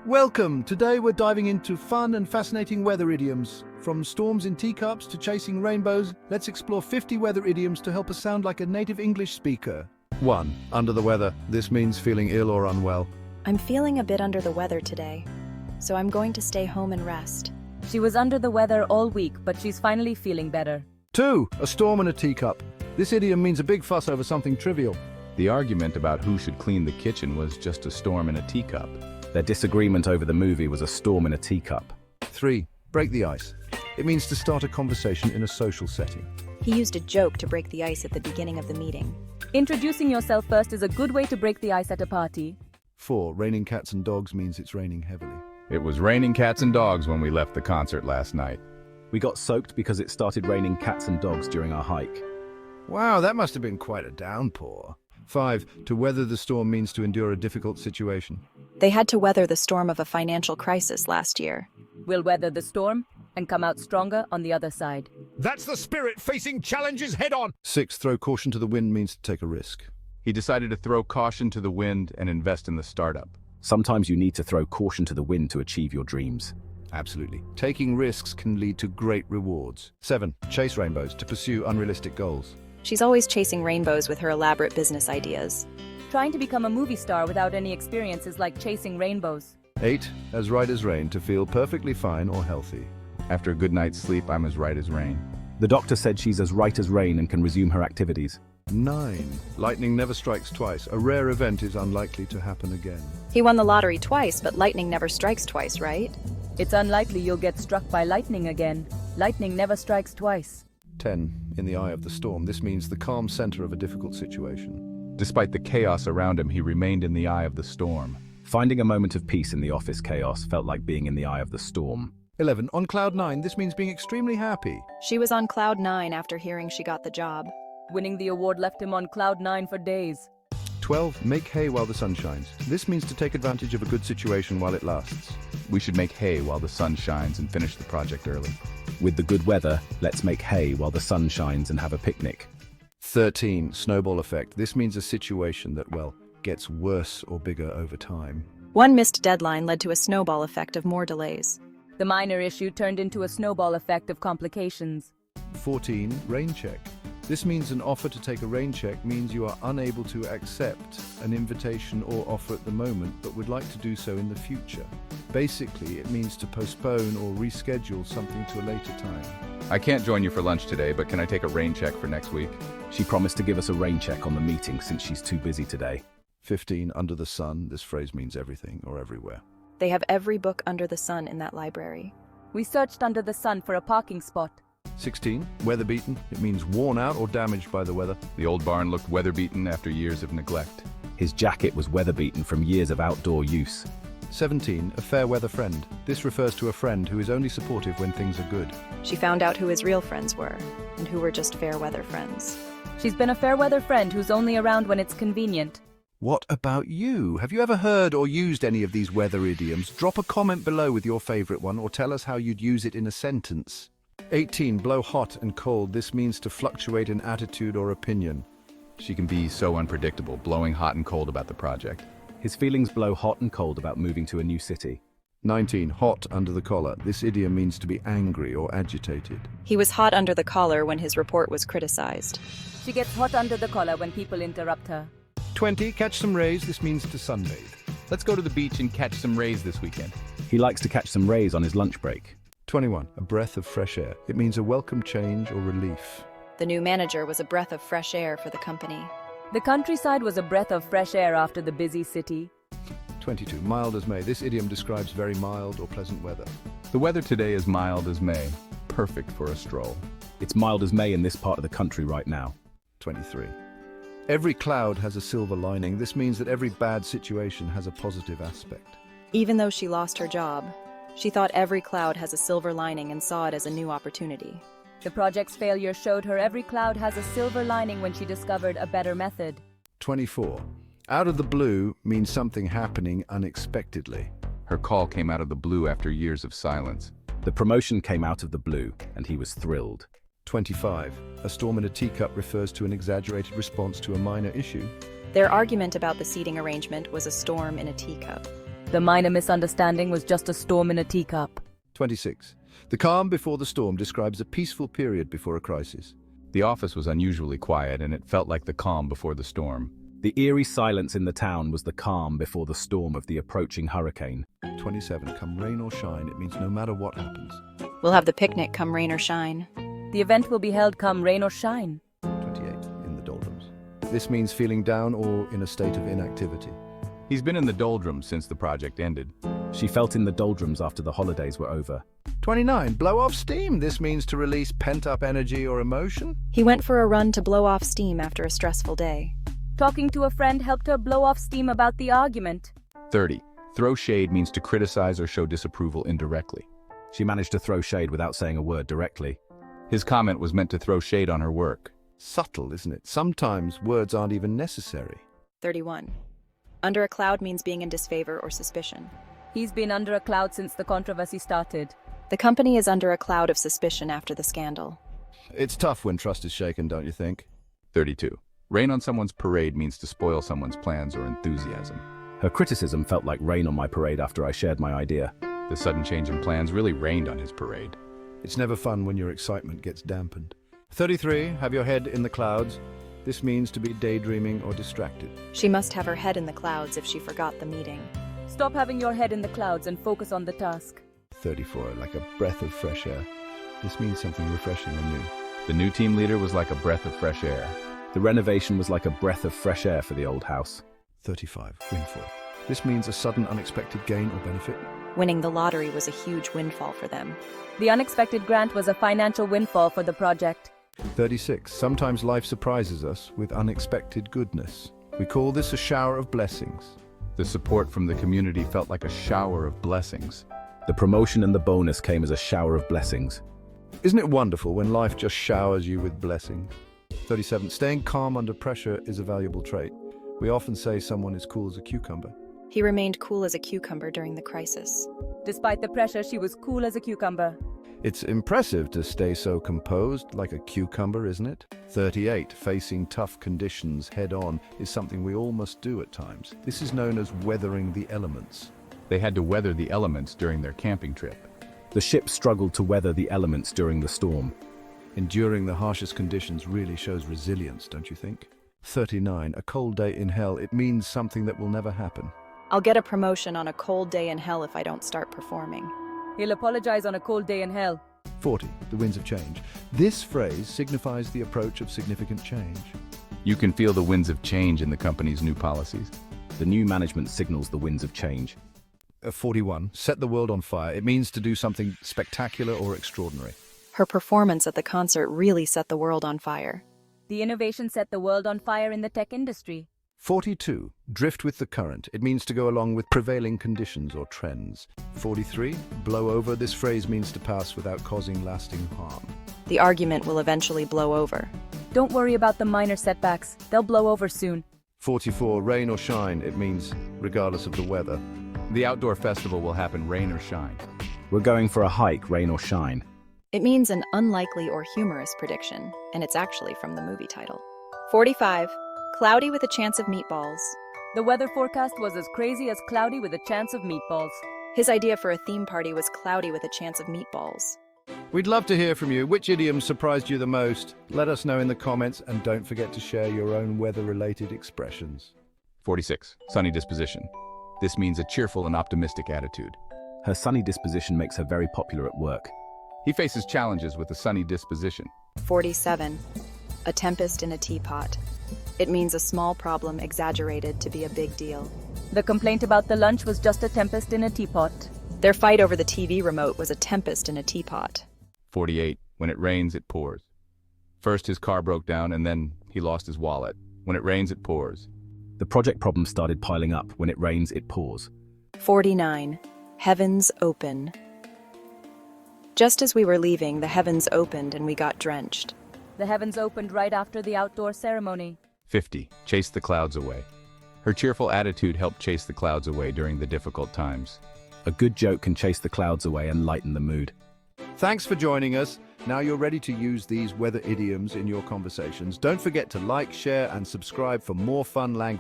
Welcome! Today we're diving into fun and fascinating weather idioms. From storms in teacups to chasing rainbows, let's explore 50 weather idioms to help us sound like a native English speaker. 1. Under the weather. This means feeling ill or unwell. I'm feeling a bit under the weather today, so I'm going to stay home and rest. She was under the weather all week, but she's finally feeling better. 2. A storm in a teacup. This idiom means a big fuss over something trivial. The argument about who should clean the kitchen was just a storm in a teacup. Their disagreement over the movie was a storm in a teacup. 3. Break the ice. It means to start a conversation in a social setting. He used a joke to break the ice at the beginning of the meeting. Introducing yourself first is a good way to break the ice at a party. 4. Raining cats and dogs means it's raining heavily. It was raining cats and dogs when we left the concert last night. We got soaked because it started raining cats and dogs during our hike. Wow, that must have been quite a downpour. 5. To weather the storm means to endure a difficult situation. They had to weather the storm of a financial crisis last year. We'll weather the storm and come out stronger on the other side. That's the spirit, facing challenges head on. 6. Throw caution to the wind means to take a risk. He decided to throw caution to the wind and invest in the startup. Sometimes you need to throw caution to the wind to achieve your dreams. Absolutely. Taking risks can lead to great rewards. 7. Chase rainbows to pursue unrealistic goals. She's always chasing rainbows with her elaborate business ideas. Trying to become a movie star without any experience is like chasing rainbows. 8. As right as rain to feel perfectly fine or healthy. After a good night's sleep, I'm as right as rain. The doctor said she's as right as rain and can resume her activities. 9. Lightning never strikes twice. A rare event is unlikely to happen again. He won the lottery twice, but lightning never strikes twice, right? It's unlikely you'll get struck by lightning again. Lightning never strikes twice. 10. In the eye of the storm. This means the calm center of a difficult situation. Despite the chaos around him, he remained in the eye of the storm. Finding a moment of peace in the office chaos felt like being in the eye of the storm. 11. On cloud 9. This means being extremely happy. She was on cloud 9 after hearing she got the job. Winning the award left him on cloud 9 for days. 12. Make hay while the sun shines. This means to take advantage of a good situation while it lasts. We should make hay while the sun shines and finish the project early. With the good weather, let's make hay while the sun shines and have a picnic. 13. Snowball effect. This means a situation that, well, gets worse or bigger over time. One missed deadline led to a snowball effect of more delays. The minor issue turned into a snowball effect of complications. 14. Rain check. This means an offer to take a rain check means you are unable to accept an invitation or offer at the moment, but would like to do so in the future. Basically, it means to postpone or reschedule something to a later time. I can't join you for lunch today, but can I take a rain check for next week? She promised to give us a rain check on the meeting since she's too busy today. 15. Under the sun. This phrase means everything or everywhere. They have every book under the sun in that library. We searched under the sun for a parking spot. 16. Weather beaten. It means worn out or damaged by the weather. The old barn looked weather-beaten after years of neglect. His jacket was weather-beaten from years of outdoor use. 17. A fair weather friend. This refers to a friend who is only supportive when things are good. She found out who his real friends were, and who were just fair weather friends. She's been a fair weather friend who's only around when it's convenient. What about you? Have you ever heard or used any of these weather idioms? Drop a comment below with your favorite one or tell us how you'd use it in a sentence. 18. Blow hot and cold. This means to fluctuate in attitude or opinion. She can be so unpredictable, blowing hot and cold about the project. His feelings blow hot and cold about moving to a new city. 19. Hot under the collar. This idiom means to be angry or agitated. He was hot under the collar when his report was criticized. She gets hot under the collar when people interrupt her. 20. Catch some rays. This means to sunbathe. Let's go to the beach and catch some rays this weekend. He likes to catch some rays on his lunch break. 21. A breath of fresh air. It means a welcome change or relief. The new manager was a breath of fresh air for the company. The countryside was a breath of fresh air after the busy city. 22. Mild as May. This idiom describes very mild or pleasant weather. The weather today is mild as May. Perfect for a stroll. It's mild as May in this part of the country right now. 23. Every cloud has a silver lining. This means that every bad situation has a positive aspect. Even though she lost her job, she thought every cloud has a silver lining and saw it as a new opportunity. The project's failure showed her every cloud has a silver lining when she discovered a better method. 24. Out of the blue means something happening unexpectedly. Her call came out of the blue after years of silence. The promotion came out of the blue, and he was thrilled. 25. A storm in a teacup refers to an exaggerated response to a minor issue. Their argument about the seating arrangement was a storm in a teacup. The minor misunderstanding was just a storm in a teacup. 26. The calm before the storm describes a peaceful period before a crisis. The office was unusually quiet, and it felt like the calm before the storm. The eerie silence in the town was the calm before the storm of the approaching hurricane. 27. Come rain or shine, it means no matter what happens. We'll have the picnic come rain or shine. The event will be held come rain or shine. 28. In the Doldrums. This means feeling down or in a state of inactivity. He's been in the Doldrums since the project ended. She felt in the doldrums after the holidays were over. 29. Blow off steam. This means to release pent-up energy or emotion. He went for a run to blow off steam after a stressful day. Talking to a friend helped her blow off steam about the argument. 30. Throw shade means to criticize or show disapproval indirectly. She managed to throw shade without saying a word directly. His comment was meant to throw shade on her work. Subtle, isn't it? Sometimes words aren't even necessary. 31. Under a cloud means being in disfavor or suspicion. He's been under a cloud since the controversy started. The company is under a cloud of suspicion after the scandal. It's tough when trust is shaken, don't you think? 32. Rain on someone's parade means to spoil someone's plans or enthusiasm. Her criticism felt like rain on my parade after I shared my idea. The sudden change in plans really rained on his parade. It's never fun when your excitement gets dampened. 33. Have your head in the clouds. This means to be daydreaming or distracted. She must have her head in the clouds if she forgot the meeting. Stop having your head in the clouds and focus on the task. 34. Like a breath of fresh air. This means something refreshing or new. The new team leader was like a breath of fresh air. The renovation was like a breath of fresh air for the old house. 35. Windfall. This means a sudden unexpected gain or benefit. Winning the lottery was a huge windfall for them. The unexpected grant was a financial windfall for the project. 36. Sometimes life surprises us with unexpected goodness. We call this a shower of blessings. The support from the community felt like a shower of blessings. The promotion and the bonus came as a shower of blessings. Isn't it wonderful when life just showers you with blessings? 37. Staying calm under pressure is a valuable trait. We often say someone is cool as a cucumber. He remained cool as a cucumber during the crisis. Despite the pressure, she was cool as a cucumber. It's impressive to stay so composed like a cucumber, isn't it? 38. Facing tough conditions head-on is something we all must do at times. This is known as weathering the elements. They had to weather the elements during their camping trip. The ship struggled to weather the elements during the storm. Enduring the harshest conditions really shows resilience, don't you think? 39. A cold day in hell. It means something that will never happen. I'll get a promotion on a cold day in hell if I don't start performing. He'll apologize on a cold day in hell. 40. The winds of change. This phrase signifies the approach of significant change. You can feel the winds of change in the company's new policies. The new management signals the winds of change. 41. Set the world on fire. It means to do something spectacular or extraordinary. Her performance at the concert really set the world on fire. The innovation set the world on fire in the tech industry. 42. Drift with the current. It means to go along with prevailing conditions or trends. 43. Blow over. This phrase means to pass without causing lasting harm. The argument will eventually blow over. Don't worry about the minor setbacks. They'll blow over soon. 44. Rain or shine. It means regardless of the weather. The outdoor festival will happen rain or shine. We're going for a hike, rain or shine. It means an unlikely or humorous prediction, and it's actually from the movie title. 45. Cloudy with a chance of meatballs. The weather forecast was as crazy as cloudy with a chance of meatballs. His idea for a theme party was cloudy with a chance of meatballs. We'd love to hear from you. Which idiom surprised you the most? Let us know in the comments, and don't forget to share your own weather-related expressions. 46. Sunny disposition. This means a cheerful and optimistic attitude. Her sunny disposition makes her very popular at work. He faces challenges with a sunny disposition. 47. A tempest in a teapot. It means a small problem exaggerated to be a big deal. The complaint about the lunch was just a tempest in a teapot. Their fight over the TV remote was a tempest in a teapot. 48. When it rains, it pours. First, his car broke down, and then he lost his wallet. When it rains, it pours. The project problems started piling up. When it rains, it pours. 49. Heavens open. Just as we were leaving, the heavens opened and we got drenched. The heavens opened right after the outdoor ceremony. 50. Chase the clouds away. Her cheerful attitude helped chase the clouds away during the difficult times. A good joke can chase the clouds away and lighten the mood. Thanks for joining us. Now you're ready to use these weather idioms in your conversations. Don't forget to like, share, and subscribe for more fun language.